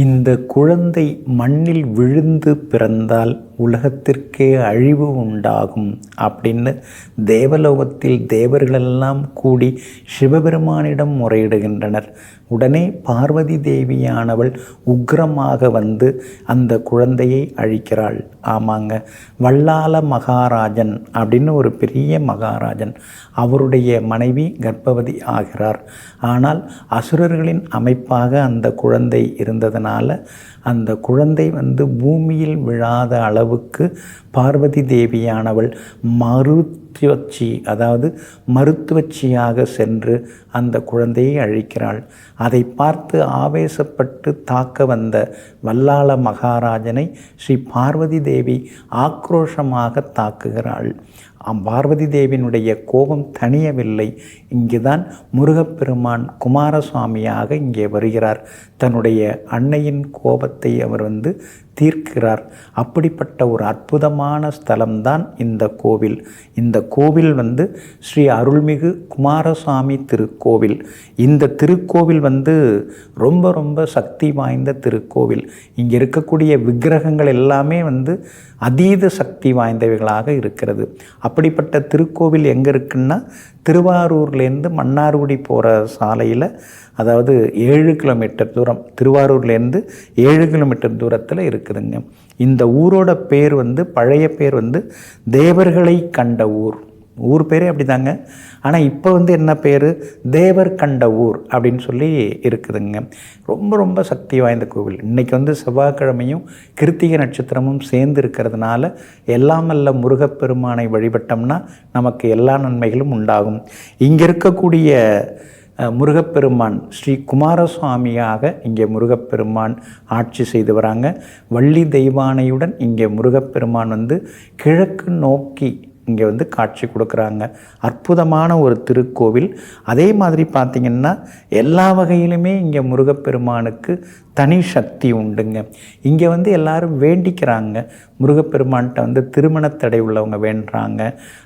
இந்த குழந்தை மண்ணில் விழுந்து பிறந்தால் உலகத்திற்கே அழிவு உண்டாகும் அப்படின்னு தேவலோகத்தில் தேவர்களெல்லாம் கூடி சிவபெருமானிடம் முறையிடுகின்றனர். உடனே பார்வதி தேவியானவள் உக்கிரமாக வந்து அந்த குழந்தையை அழிக்கிறாள். ஆமாங்க, வல்லால மகாராஜன் அப்படின்னு ஒரு பெரிய மகாராஜன், அவருடைய மனைவி கர்ப்பவதி ஆகிறார். ஆனால் அசுரர்களின் அமைப்பாக அந்த குழந்தை இருந்ததனால அந்த குழந்தை வந்து பூமியில் விழாத அளவுக்கு பார்வதி தேவியானவள் மருத்துவச்சியாக சென்று அந்த குழந்தையை அழிக்கிறாள். அதை பார்த்து ஆவேசப்பட்டு தாக்க வந்த வல்லாள மகாராஜனை ஸ்ரீ பார்வதி தேவி ஆக்ரோஷமாக தாக்குகிறாள். பார்வதி தேவியினுடைய கோபம் தணியவில்லை. இங்குதான் முருகப்பெருமான் குமாரசுவாமியாக இங்கே வருகிறார். தன்னுடைய அன்னையின் கோபத்தை அவர் தீர்க்கிறார். அப்படிப்பட்ட ஒரு அற்புதமான ஸ்தலம்தான் இந்த கோவில். இந்த கோவில் ஸ்ரீ அருள்மிகு குமாரசுவாமி திருக்கோவில். இந்த திருக்கோவில் ரொம்ப ரொம்ப சக்தி வாய்ந்த திருக்கோவில். இங்கே இருக்கக்கூடிய விக்கிரகங்கள் எல்லாமே அதீத சக்தி வாய்ந்தவைகளாக இருக்கிறது. அப்படிப்பட்ட திருக்கோவில் எங்கே இருக்குன்னா, திருவாரூர்லேருந்து மன்னார்குடி போகிற சாலையில், அதாவது 7 கிலோமீட்டர் தூரம், திருவாரூர்லேருந்து 7 கிலோமீட்டர் தூரத்தில் இருக்குதுங்க. இந்த ஊரோட பேர் பழைய பேர் தேவர்களை கண்ட ஊர். ஊர் பேரே அப்படி தாங்க. ஆனால் இப்போ என்ன பேர், தேவர் கண்ட ஊர் அப்படின்னு சொல்லி இருக்குதுங்க. ரொம்ப ரொம்ப சக்தி வாய்ந்த கோவில். இன்றைக்கி செவ்வாய்க்கிழமையும் கிருத்திகை நட்சத்திரமும் சேர்ந்து இருக்கிறதுனால எல்லாமல்ல முருகப்பெருமானை வழிபட்டோம்னா நமக்கு எல்லா நன்மைகளும் உண்டாகும். இங்கே இருக்கக்கூடிய முருகப்பெருமான் ஸ்ரீ குமாரசுவாமியாக இங்கே முருகப்பெருமான் ஆட்சி செய்து வராங்க. வள்ளி தெய்வானையுடன் இங்கே முருகப்பெருமான் கிழக்கு நோக்கி இங்கே காட்சி கொடுக்குறாங்க. அற்புதமான ஒரு திருக்கோவில். அதே மாதிரி பார்த்திங்கன்னா எல்லா வகையிலுமே இங்கே முருகப்பெருமானுக்கு தனி சக்தி உண்டுங்க. இங்கே எல்லாரும் வேண்டிக்கிறாங்க. முருகப்பெருமான்கிட்ட திருமணத்தடை உள்ளவங்க வேண்டுறாங்க.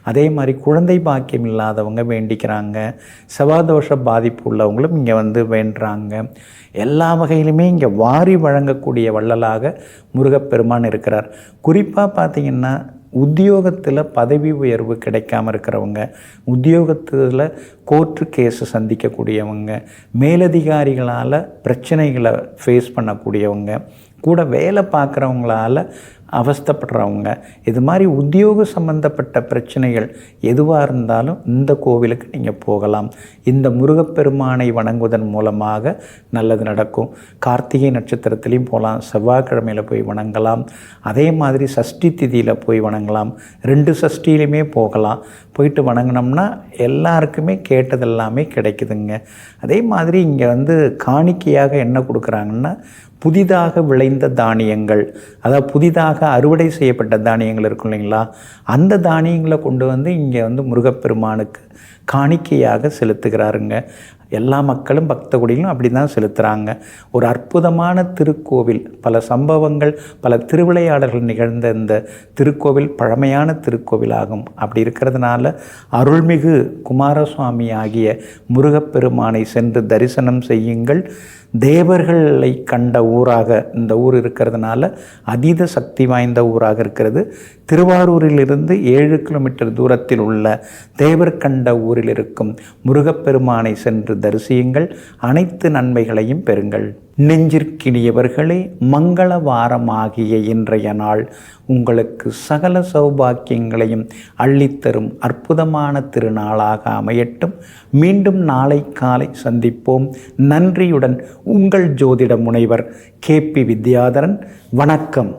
அதே மாதிரி குழந்தை பாக்கியம் இல்லாதவங்க வேண்டிக்கிறாங்க. செவ்வாதோஷ பாதிப்பு உள்ளவங்களும் இங்கே வேண்டுறாங்க. எல்லா வகையிலுமே இங்கே வாரி வழங்கக்கூடிய வள்ளலாக முருகப்பெருமான் இருக்கிறார். குறிப்பாக பார்த்திங்கன்னா உத்தியோகத்தில் பதவி உயர்வு கிடைக்காமல் இருக்கிறவங்க, உத்தியோகத்தில் கோர்ட்டு கேஸு சந்திக்கக்கூடியவங்க, மேலதிகாரிகளால் பிரச்சனைகளை ஃபேஸ் பண்ணக்கூடியவங்க, கூட வேலை பார்க்குறவங்களால் அவஸ்தைப்படுறவங்க, இது மாதிரி உத்தியோக சம்பந்தப்பட்ட பிரச்சனைகள் எதுவாக இருந்தாலும் இந்த கோவிலுக்கு நீங்கள் போகலாம். இந்த முருகப்பெருமானை வணங்குவதன் மூலமாக நல்லது நடக்கும். கார்த்திகை நட்சத்திரத்துலேயும் போகலாம், செவ்வாய்க்கிழமையில் போய் வணங்கலாம். அதே மாதிரி சஷ்டி திதியில் போய் வணங்கலாம். 2 சஷ்டியிலுமே போகலாம். போயிட்டு வணங்கினோம்னா எல்லாருக்குமே கேட்டதெல்லாமே கிடைக்குதுங்க. அதே மாதிரி இங்கே காணிக்கையாக என்ன கொடுக்குறாங்கன்னா, புதிதாக விளைந்த தானியங்கள், அதாவது புதிதாக அறுவடை செய்யப்பட்ட தானியங்கள் இருக்கும் இல்லைங்களா, அந்த தானியங்களை கொண்டு இங்கே முருகப்பெருமானுக்கு காணிக்கையாக செலுத்துகிறாருங்க. எல்லா மக்களும் பக்த கொடிகளும் அப்படி தான் செலுத்துகிறாங்க. ஒரு அற்புதமான திருக்கோவில். பல சம்பவங்கள், பல திருவிளையாடல்கள் நிகழ்ந்த இந்த திருக்கோவில் பழமையான திருக்கோவில் ஆகும். அப்படி இருக்கிறதுனால அருள்மிகு குமாரசுவாமி ஆகிய முருகப்பெருமானை சென்று தரிசனம் செய்யுங்கள். தேவர்களை கண்ட ஊராக இந்த ஊர் இருக்கிறதுனால அதீத சக்தி வாய்ந்த ஊராக இருக்கிறது. திருவாரூரிலிருந்து 7 கிலோமீட்டர் தூரத்தில் உள்ள தேவர் கண்ட ஊரில் இருக்கும் முருகப்பெருமானை சென்று தரிசியுங்கள். அனைத்து நன்மைகளையும் பெறுங்கள். நெஞ்சிற்கினியவர்களே, மங்கள வாரமாகிய இன்றைய நாள் உங்களுக்கு சகல சௌபாக்கியங்களையும் அள்ளித்தரும் அற்புதமான திருநாளாக அமையட்டும். மீண்டும் நாளை காலை சந்திப்போம். நன்றியுடன் உங்கள் ஜோதிட முனைவர் KP வித்யாதரன். வணக்கம்.